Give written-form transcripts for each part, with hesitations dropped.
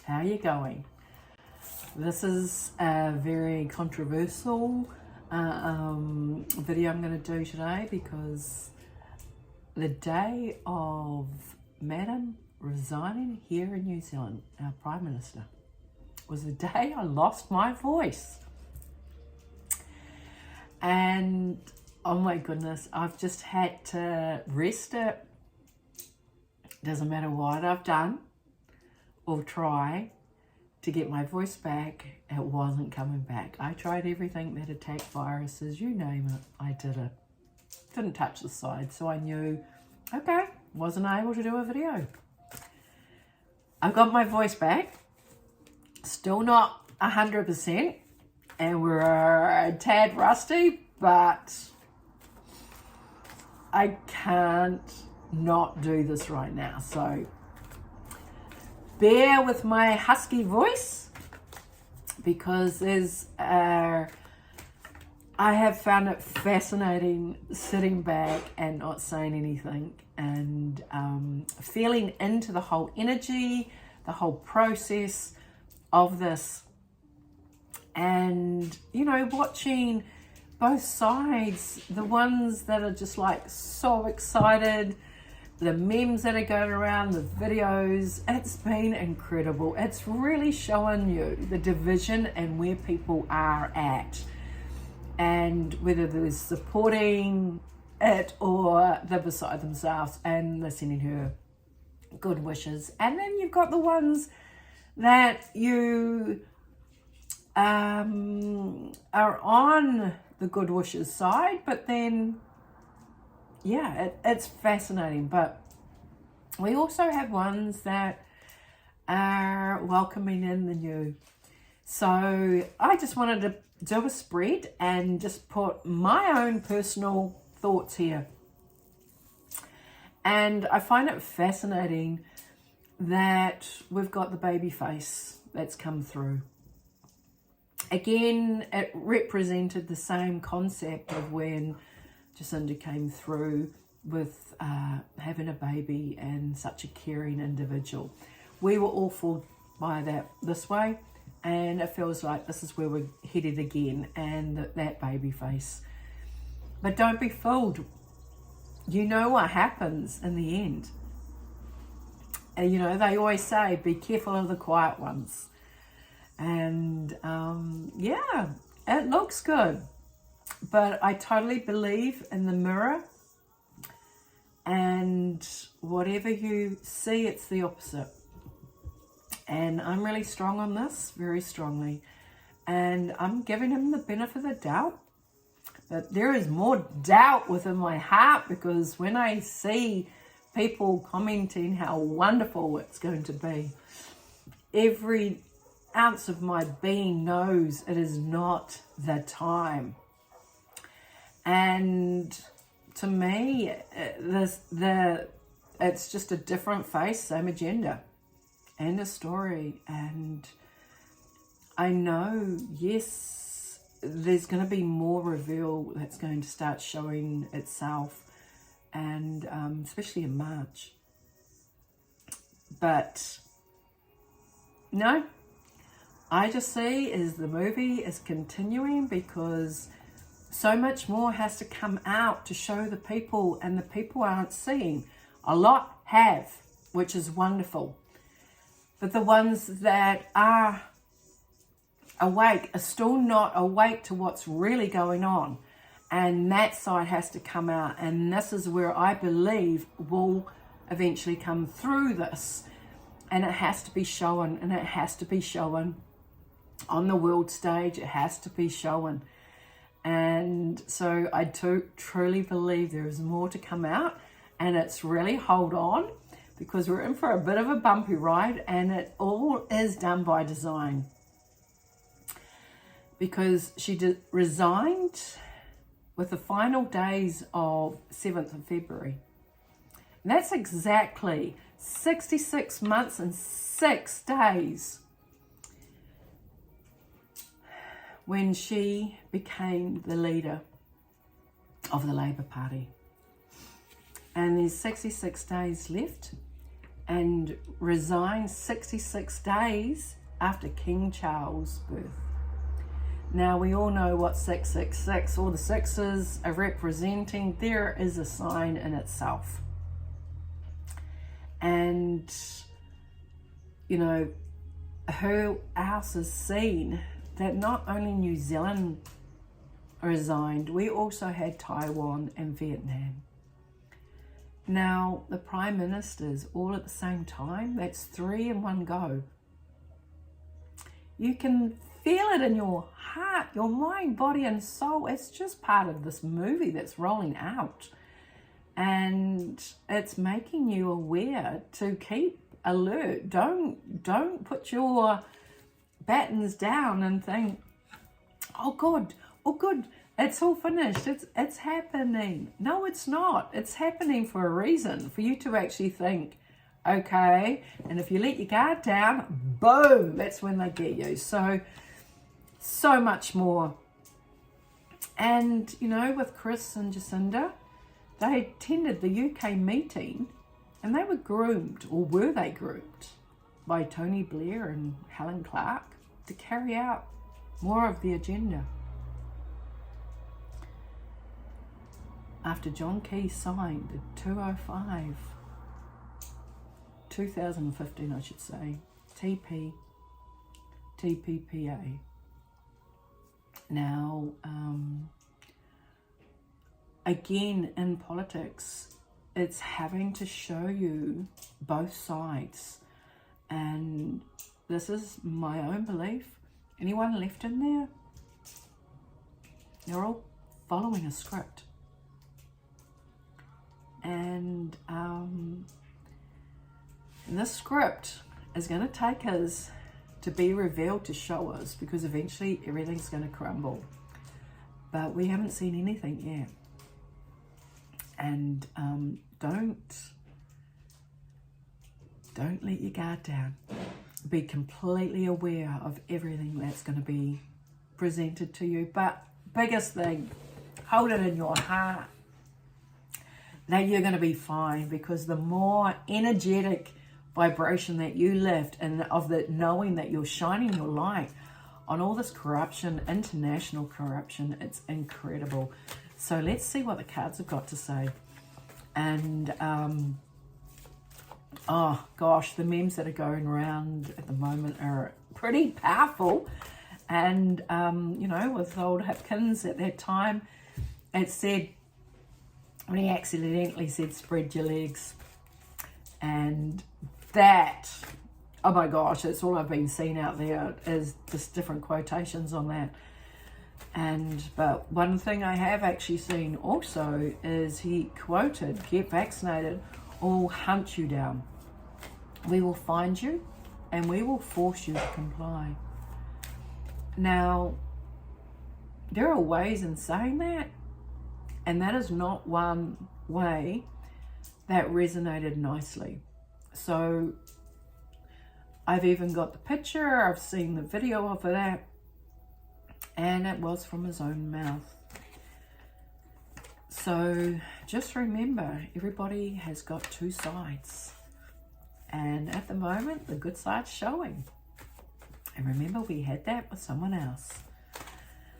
How are you going? This is a very controversial video I'm going to do today because the day of Madam resigning here in New Zealand, our Prime Minister, was the day I lost my voice. And oh my goodness, I've just had to rest it. Doesn't matter what I've done or try to get my voice back, it wasn't coming back. I tried everything that attacked viruses, you name it, I did it. Didn't touch the side, so I knew, okay, wasn't able to do a video. I got my voice back, still not 100%, and we're a tad rusty, but I can't not do this right now, so bear with my husky voice because I have found it fascinating sitting back and not saying anything and feeling into the whole energy, the whole process of this, and you know, watching both sides, the ones that are just like so excited, the memes that are going around, the videos. It's been incredible. It's really showing you the division and where people are at, and whether they're supporting it or they're beside themselves and they're sending her good wishes. And then you've got the ones that you are on the good wishes side, but then yeah, it's fascinating. But we also have ones that are welcoming in the new. So I just wanted to do a spread and just put my own personal thoughts here. And I find it fascinating that we've got the baby face that's come through. Again, it represented the same concept of when Jacinda came through with having a baby and such a caring individual. We were all fooled by that this way, and it feels like this is where we're headed again, and that baby face. But don't be fooled. You know what happens in the end. And you know, they always say, be careful of the quiet ones. And yeah, it looks good. But I totally believe in the mirror, and whatever you see, it's the opposite. And I'm really strong on this, very strongly. And I'm giving him the benefit of the doubt. But there is more doubt within my heart, because when I see people commenting how wonderful it's going to be, every ounce of my being knows it is not the time. And to me, it's just a different face, same agenda and a story. And I know, yes, there's going to be more reveal that's going to start showing itself, and especially in March. But no, I just see is the movie is continuing, because so much more has to come out to show the people, and the people aren't seeing. A lot have, which is wonderful. But the ones that are awake are still not awake to what's really going on. And that side has to come out. And this is where I believe will eventually come through this. And it has to be shown, and it has to be shown on the world stage. It has to be shown. And so I do truly believe there is more to come out, and it's really hold on, because we're in for a bit of a bumpy ride, and it all is done by design. Because she resigned with the final days of 7th of February. And that's exactly 66 months and 6 days when she became the leader of the Labour Party. And there's 66 days left, and resigned 66 days after King Charles' birth. Now, we all know what 666, all the sixes are representing. There is a sign in itself. And, you know, who else has seen that not only New Zealand resigned, we also had Taiwan and Vietnam. Now, the Prime Ministers all at the same time, that's 3 in one go. You can feel it in your heart, your mind, body and soul. It's just part of this movie that's rolling out. And it's making you aware to keep alert. Don't put your battens down and think, oh good, it's all finished, it's happening. No, it's not. It's happening for a reason, for you to actually think, okay, and if you let your guard down, boom, that's when they get you. So much more. And, you know, with Chris and Jacinda, they attended the UK meeting and they were groomed, or were they groomed, by Tony Blair and Helen Clark to carry out more of the agenda. After John Key signed in 2015, I should say, TPPA. Now, again, in politics, it's having to show you both sides. And this is my own belief. Anyone left in there, they're all following a script. And this script is going to take us to be revealed, to show us, because eventually everything's going to crumble. But we haven't seen anything yet. And don't let your guard down. Be completely aware of everything that's going to be presented to you. But biggest thing, hold it in your heart that you're going to be fine, because the more energetic vibration that you lift, and of the knowing that you're shining your light on all this corruption, international corruption, it's incredible. So let's see what the cards have got to say. And oh gosh, the memes that are going around at the moment are pretty powerful. And you know, with old Hipkins at that time, it said, when he accidentally said spread your legs, and that, oh my gosh, that's all I've been seeing out there is just different quotations on that. But one thing I have actually seen also is he quoted, get vaccinated or we'll hunt you down. We will find you and we will force you to comply. Now, there are ways in saying that, and that is not one way that resonated nicely. So I've even got the picture, I've seen the video of that, and it was from his own mouth. So just remember, everybody has got two sides. And at the moment, the good side's showing. And remember, we had that with someone else.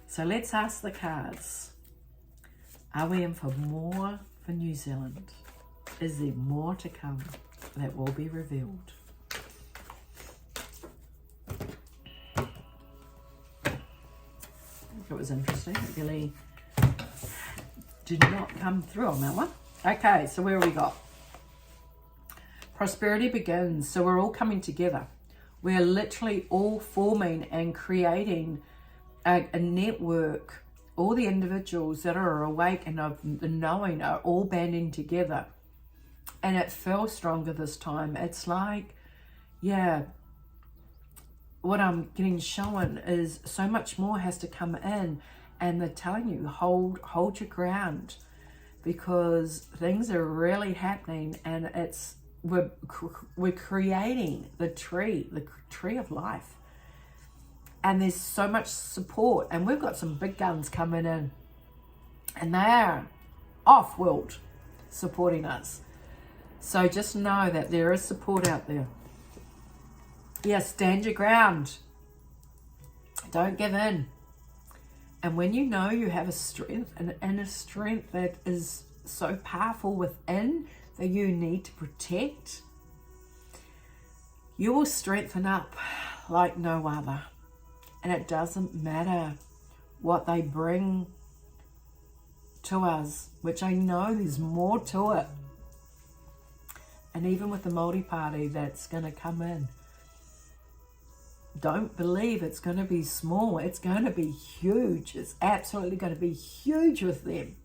So let's ask the cards. Are we in for more for New Zealand? Is there more to come that will be revealed? It was interesting. It really did not come through on that one. Okay, so where have we got? Prosperity begins. So we're all coming together. We're literally all forming and creating a network. All the individuals that are awake and of the knowing are all banding together. And it feels stronger this time. It's like, yeah, what I'm getting shown is so much more has to come in, and they're telling you hold your ground, because things are really happening, and we're creating the tree of life, and there's so much support, and we've got some big guns coming in, and they are off-world supporting us. So just know that there is support out there. Yeah, stand your ground. Don't give in. And when you know you have a strength, an inner strength that is so powerful within that you need to protect, you will strengthen up like no other. And it doesn't matter what they bring to us, which I know there's more to it. And even with the multi-party that's going to come in, don't believe it's going to be small. It's going to be huge. It's absolutely going to be huge with them.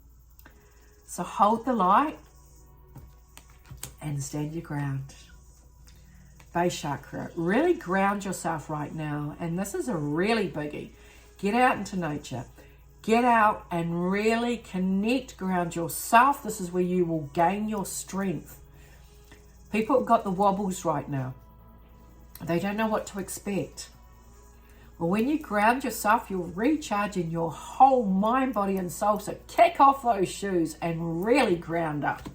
So hold the light and stand your ground. Base chakra. Really ground yourself right now. And this is a really biggie. Get out into nature. Get out and really connect, ground yourself. This is where you will gain your strength. People have got the wobbles right now. They don't know what to expect. Well, when you ground yourself, you're recharging your whole mind, body, and soul. So kick off those shoes and really ground up.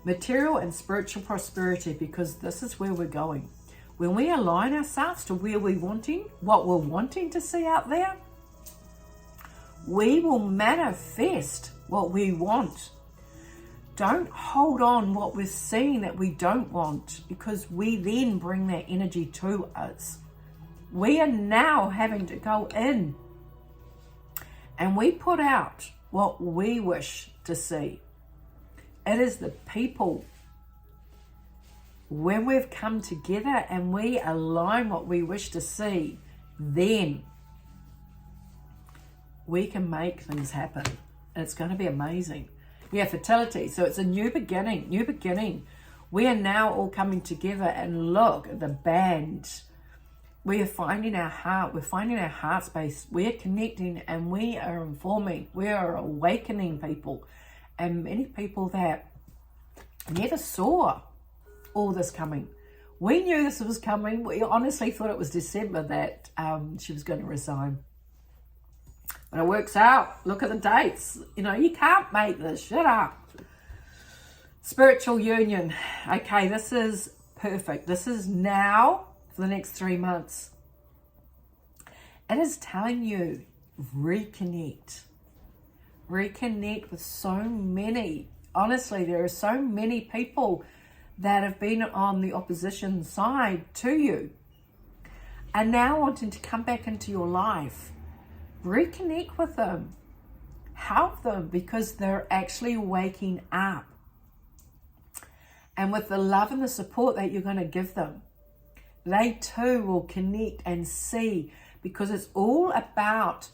Material and spiritual prosperity, because this is where we're going. When we align ourselves to where we're wanting, what we're wanting to see out there, we will manifest what we want. Don't hold on what we're seeing that we don't want, because we then bring that energy to us. We are now having to go in and we put out what we wish to see. It is the people. When we've come together and we align what we wish to see, then we can make things happen. And it's going to be amazing. Yeah, fertility. So it's a new beginning, new beginning. We are now all coming together, and look at the band. We are finding our heart. We're finding our heart space. We're connecting and we are informing. We are awakening people. And many people that never saw all this coming. We knew this was coming. We honestly thought it was December that she was going to resign. But it works out. Look at the dates. You know, you can't make this shit up. Spiritual union. Okay, this is perfect. This is now for the next 3 months. It is telling you, reconnect. Reconnect with so many. Honestly, there are so many people that have been on the opposition side to you and now wanting to come back into your life. Reconnect with them. Help them, because they're actually waking up. And with the love and the support that you're going to give them, they too will connect and see, because it's all about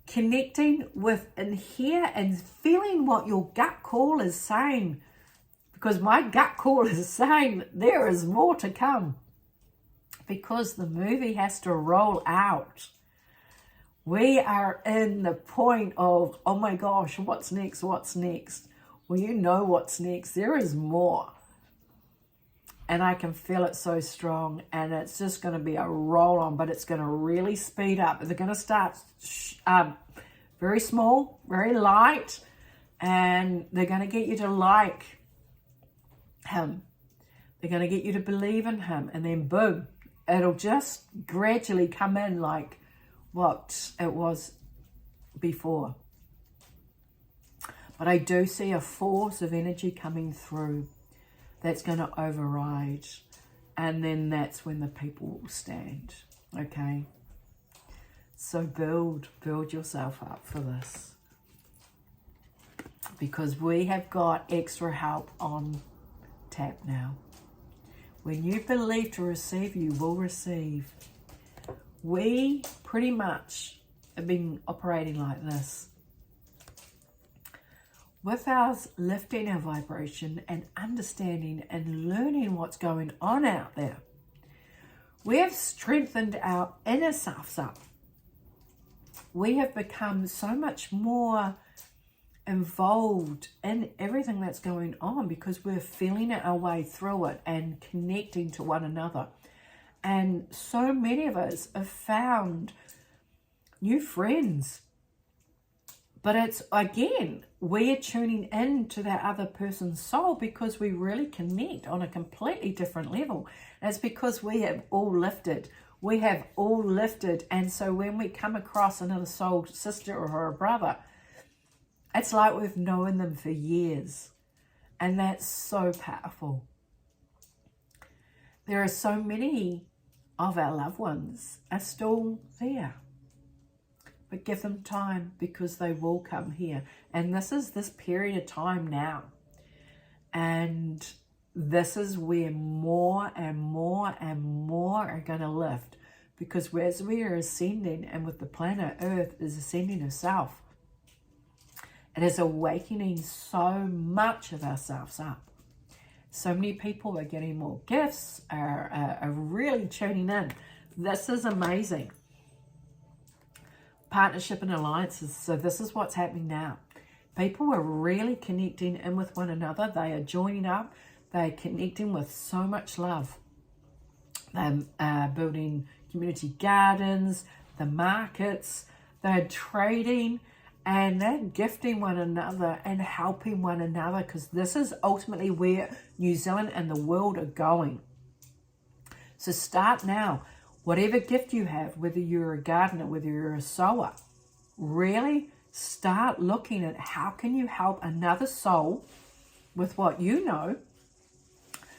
connecting with in here and feeling what your gut call is saying. Because my gut call is saying there is more to come. Because the movie has to roll out. We are in the point of, oh my gosh, what's next? What's next? Well, you know what's next. There is more. And I can feel it so strong. And it's just going to be a roll on, but it's going to really speed up. They're going to start very small, very light. And they're going to get you to like him. They're going to get you to believe in him. And then boom, it'll just gradually come in like what it was before. But I do see a force of energy coming through that's going to override, and then that's when the people will stand. Okay, so build yourself up for this, because we have got extra help on tap now. When you believe to receive, you will receive. We pretty much have been operating like this. With us lifting our vibration and understanding and learning what's going on out there, we have strengthened our inner selves up. We have become so much more involved in everything that's going on, because we're feeling our way through it and connecting to one another. And so many of us have found new friends But it's, again, we are tuning in to that other person's soul because we really connect on a completely different level. And it's because we have all lifted. We have all lifted. And so when we come across another soul sister or a brother, it's like we've known them for years. And that's so powerful. There are so many of our loved ones are still there. But give them time, because they will come here. And this is this period of time now. And this is where more and more and more are going to lift. Because as we are ascending, and with the planet Earth is ascending herself, it is awakening so much of ourselves up. So many people are getting more gifts, are really tuning in. This is amazing. Partnership and alliances. So this is what's happening now. People are really connecting in with one another. They are joining up. They are connecting with so much love. They're building community gardens, the markets. They're trading, and they're gifting one another and helping one another, because this is ultimately where New Zealand and the world are going. So start now. Whatever gift you have, whether you're a gardener, whether you're a sower, really start looking at how can you help another soul with what you know,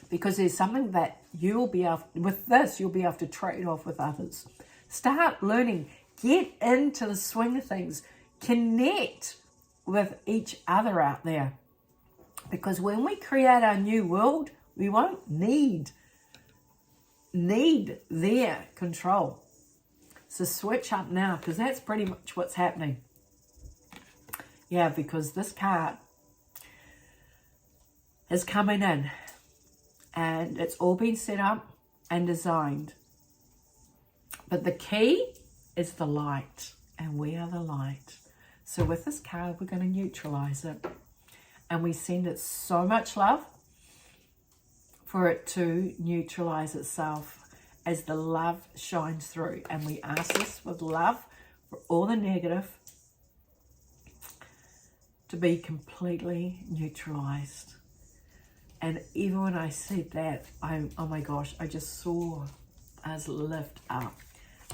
because there's something that you'll be able, with this, you'll be able to trade off with others. Start learning. Get into the swing of things. Connect with each other out there. Because when we create our new world, we won't need their control. So switch up now, because that's pretty much what's happening. Yeah, because this card is coming in, and it's all been set up and designed. But the key is the light, and we are the light. So with this card, we're going to neutralize it, and we send it so much love for it to neutralize itself as the love shines through. And we ask this with love for all the negative to be completely neutralized. And even when I said that, oh my gosh, I just saw us lift up.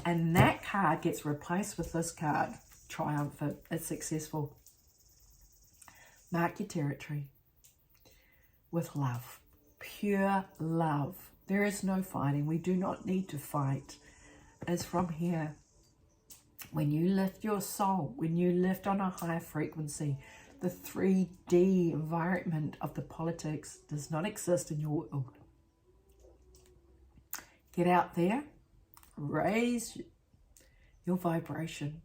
And that card gets replaced with this card, triumphant. It's successful. Mark your territory with love. Pure love. There is no fighting. We do not need to fight. It's from here. When you lift your soul, when you lift on a higher frequency, the 3D environment of the politics does not exist in your world. Get out there, raise your vibration,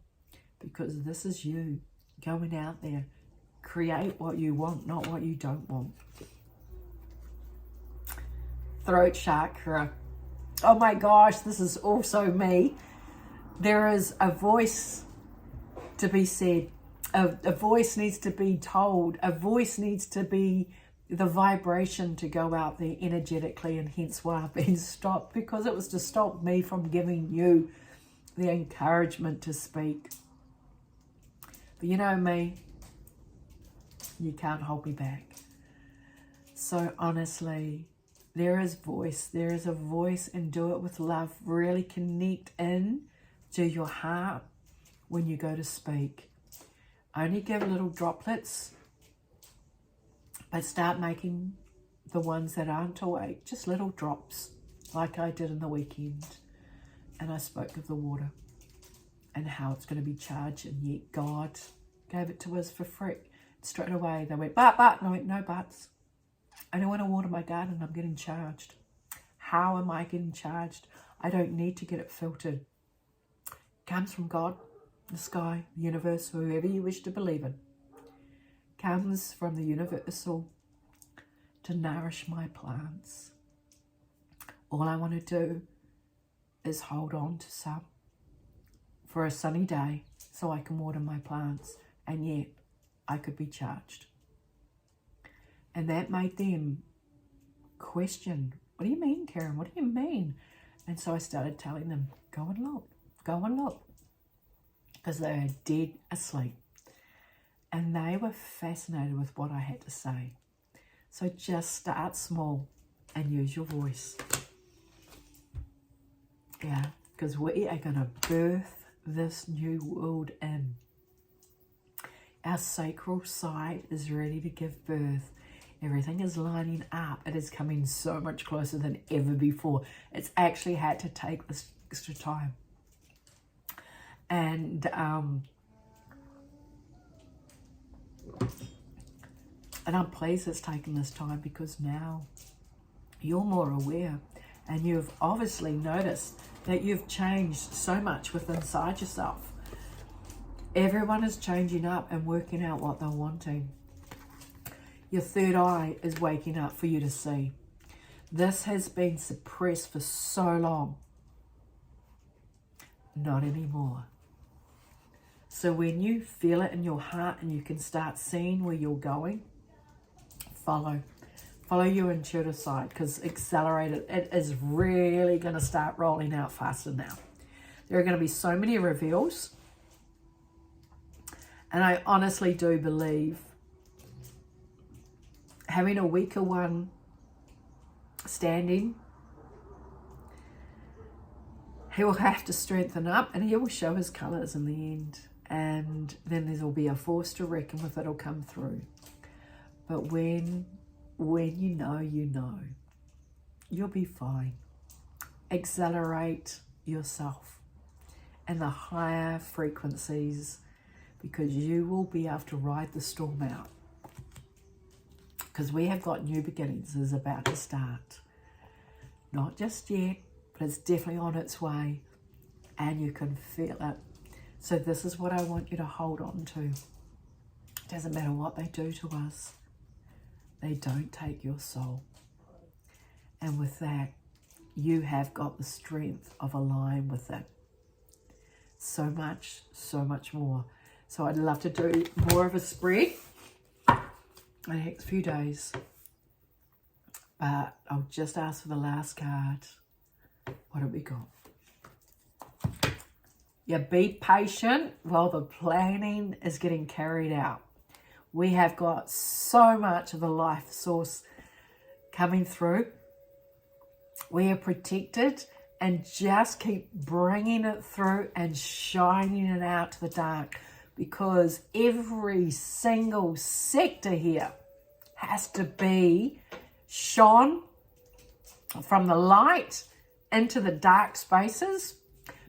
because this is you going out there. Create what you want, not what you don't want. Throat chakra. Oh my gosh, this is also me. There is a voice to be said. A voice needs to be told. A voice needs to be the vibration to go out there energetically, and hence why I've been stopped, because it was to stop me from giving you the encouragement to speak. But you know me, you can't hold me back. So honestly, there is voice. There is a voice, and do it with love. Really connect in to your heart when you go to speak. Only give little droplets, but start making the ones that aren't awake just little drops, like I did in the weekend. And I spoke of the water and how it's going to be charged, and yet God gave it to us for free. Straight away they went, but, and I went, no buts. I don't want to water my garden, I'm getting charged. How am I getting charged? I don't need to get it filtered. It comes from God, the sky, the universe, whoever you wish to believe in. Comes from the universal to nourish my plants. All I want to do is hold on to some for a sunny day so I can water my plants, and yet I could be charged. And that made them question, what do you mean, Karen? What do you mean? And so I started telling them, go and look, because they are dead asleep. and they were fascinated with what I had to say. So just start small and use your voice. Yeah, because we are going to birth this new world in. Our sacral side is ready to give birth. Everything is lining up. It is coming so much closer than ever before. It's actually had to take this extra time. And I'm pleased it's taken this time, because now you're more aware, and you've obviously noticed that you've changed so much within inside yourself. Everyone is changing up and working out what they're wanting. Your third eye is waking up for you to see. This has been suppressed for so long. Not anymore. So when you feel it in your heart and you can start seeing where you're going, follow your intuitive side, because accelerated, it is really going to start rolling out faster now. There are going to be so many reveals, and I honestly do believe having a weaker one standing, he will have to strengthen up, and he will show his colours in the end, and then there will be a force to reckon with that'll come through. But when you know, you'll be fine. Accelerate yourself and the higher frequencies, because you will be able to ride the storm out. Because we have got new beginnings is about to start. Not just yet, but it's definitely on its way, and you can feel it. So this is what I want you to hold on to. It doesn't matter what they do to us. They don't take your soul. And with that, you have got the strength of a lion with it. So much more. So I'd love to do more of a spread in the next few days. But I'll just ask for the last card. What have we got? Yeah, be patient while the planning is getting carried out. We have got so much of the life source coming through. We are protected, and just keep bringing it through and shining it out to the dark, because every single sector here has to be shone from the light into the dark spaces,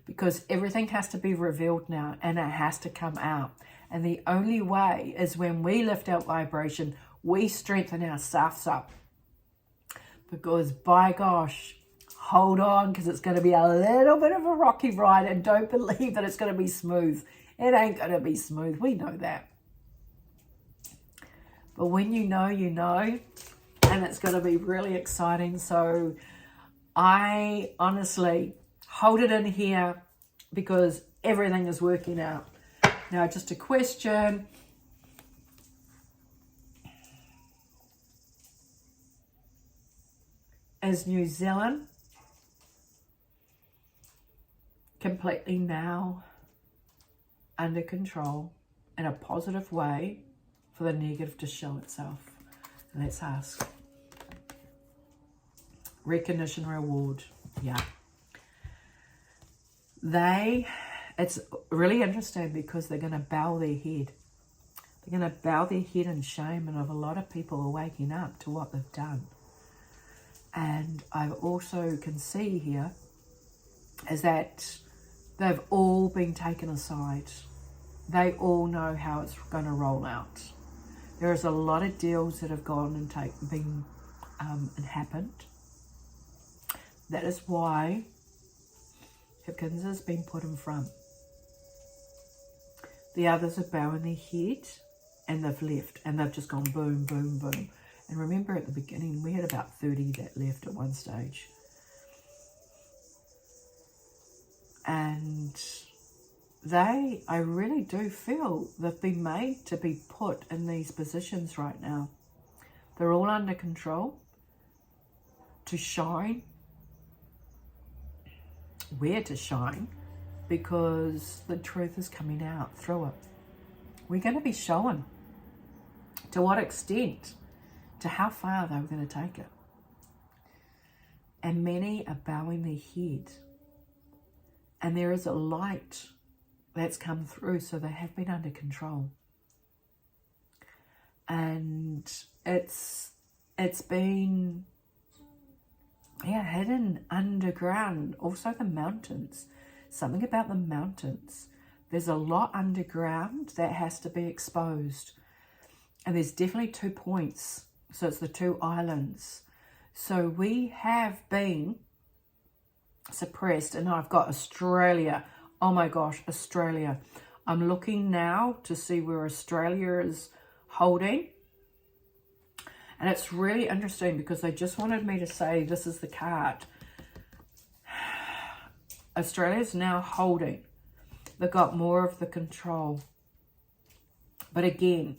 because everything has to be revealed now, and it has to come out. And the only way is when we lift our vibration, we strengthen ourselves up. Because by gosh, hold on, because it's going to be a little bit of a rocky ride, and don't believe that it's going to be smooth. It ain't going to be smooth. We know that. But when you know, and it's going to be really exciting. So I honestly hold it in here, because everything is working out. Now, just a question. Is New Zealand completely now under control in a positive way for the negative to show itself? Let's ask. Recognition, reward. Yeah. It's really interesting, because they're going to bow their head. They're going to bow their head in shame, and a lot of people are waking up to what they've done. And I also can see here is that they've all been taken aside. They all know how it's going to roll out. There is a lot of deals that have gone and happened. That is why Hipkins has been put in front. The others are bowing their head, and they've left, and they've just gone boom, boom, boom. And remember, at the beginning, we had about 30 that left at one stage. And I really do feel they've been made to be put in these positions right now. They're all under control to shine. Where to shine, because the truth is coming out through it. we're going to be shown to what extent, to how far they were going to take it. And many are bowing their head. And there is a light that's come through, so they have been under control. And it's been hidden underground. Also the mountains. Something about the mountains. There's a lot underground that has to be exposed. And there's definitely 2 points. So it's the 2 islands. So we have been suppressed. And I've got Australia. Oh my gosh, Australia. I'm looking now to see where Australia is holding. And it's really interesting because they just wanted me to say this is the card. Australia's now holding. They've got more of the control. But again,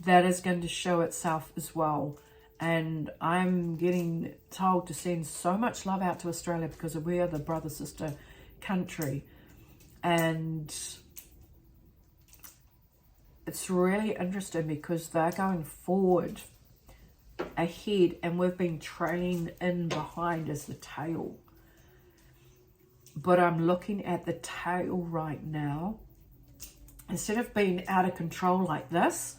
that is going to show itself as well. And I'm getting told to send so much love out to Australia because we are the brother-sister country. And it's really interesting because they're going forward ahead and we've been trailing in behind as the tail. But I'm looking at the tail right now. Instead of being out of control like this,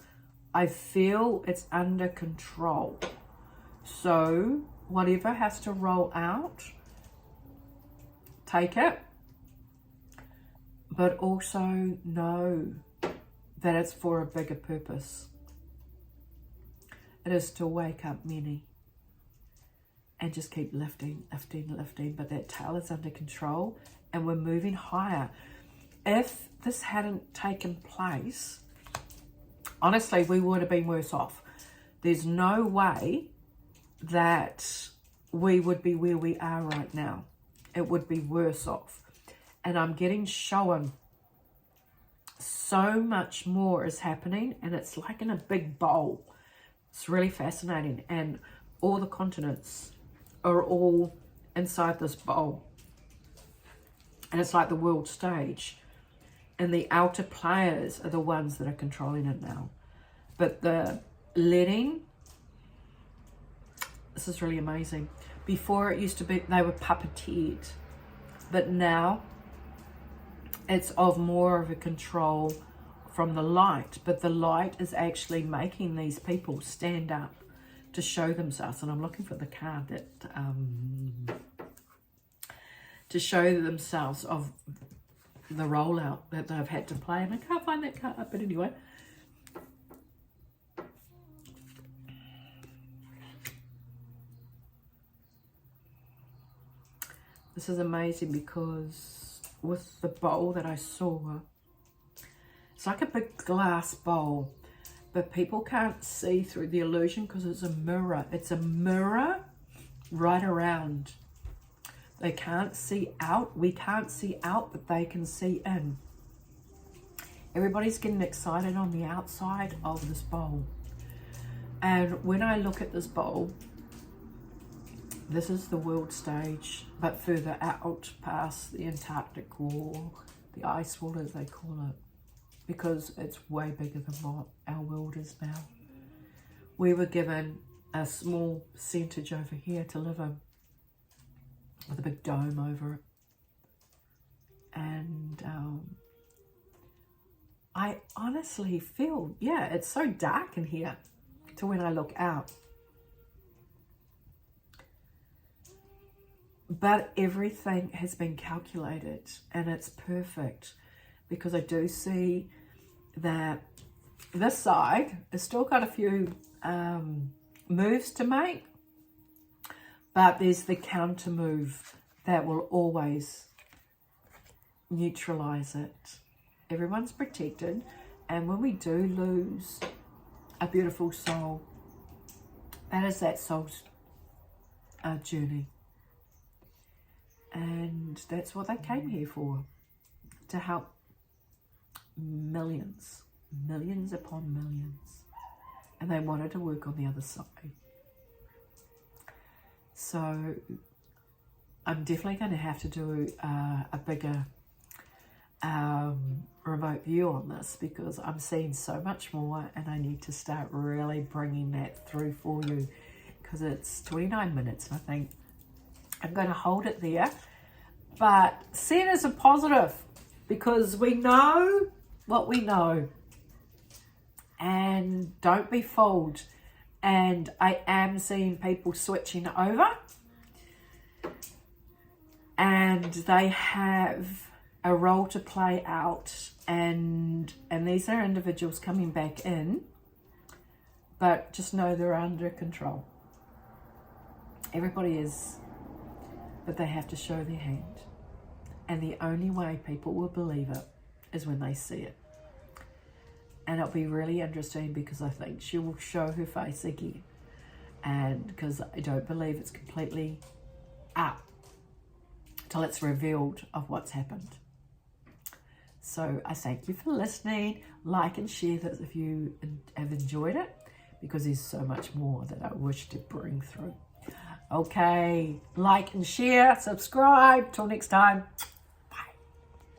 I feel it's under control. So whatever has to roll out, take it. But also know that it's for a bigger purpose. It is to wake up many. And just keep lifting, lifting, lifting. But that tail is under control and we're moving higher. If this hadn't taken place, honestly, we would have been worse off. There's no way that we would be where we are right now. It would be worse off. And I'm getting shown so much more is happening. And it's like in a big bowl. It's really fascinating. And all the continents are all inside this bowl. And it's like the world stage. And the outer players are the ones that are controlling it now. But the letting, this is really amazing. Before it used to be, they were puppeteered. But now it's of more of a control from the light. But the light is actually making these people stand up to show themselves. And I'm looking for the card that to show themselves of the rollout that they've had to play. And I can't find that card, but anyway. This is amazing because with the bowl that I saw, it's like a big glass bowl, but people can't see through the illusion because it's a mirror. It's a mirror right around. They can't see out. We can't see out, but they can see in. Everybody's getting excited on the outside of this bowl. And when I look at this bowl, this is the world stage, but further out past the Antarctic wall, the ice wall as they call it, because it's way bigger than what our world is now. We were given a small percentage over here to live in, with a big dome over it. And I honestly feel, yeah, it's so dark in here to when I look out. But everything has been calculated and it's perfect, because I do see that this side has still got a few moves to make, but there's the counter move that will always neutralize it. Everyone's protected, and when we do lose a beautiful soul, that is that soul's journey. And that's what they came here for, to help millions upon millions. And they wanted to work on the other side. So I'm definitely going to have to do a bigger remote view on this, because I'm seeing so much more, and I need to start really bringing that through for you, because it's 29 minutes and I think I'm going to hold it there. But see it as a positive, because we know what we know, and don't be fooled. And I am seeing people switching over, and they have a role to play out, and these are individuals coming back in, but just know they're under control. Everybody is, but they have to show their hand. And the only way people will believe it is when they see it. And it'll be really interesting, because I think she will show her face again. And because I don't believe it's completely up till it's revealed of what's happened. So I thank you for listening. Like and share this if you have enjoyed it, because there's so much more that I wish to bring through. Okay, like and share, subscribe. Till next time.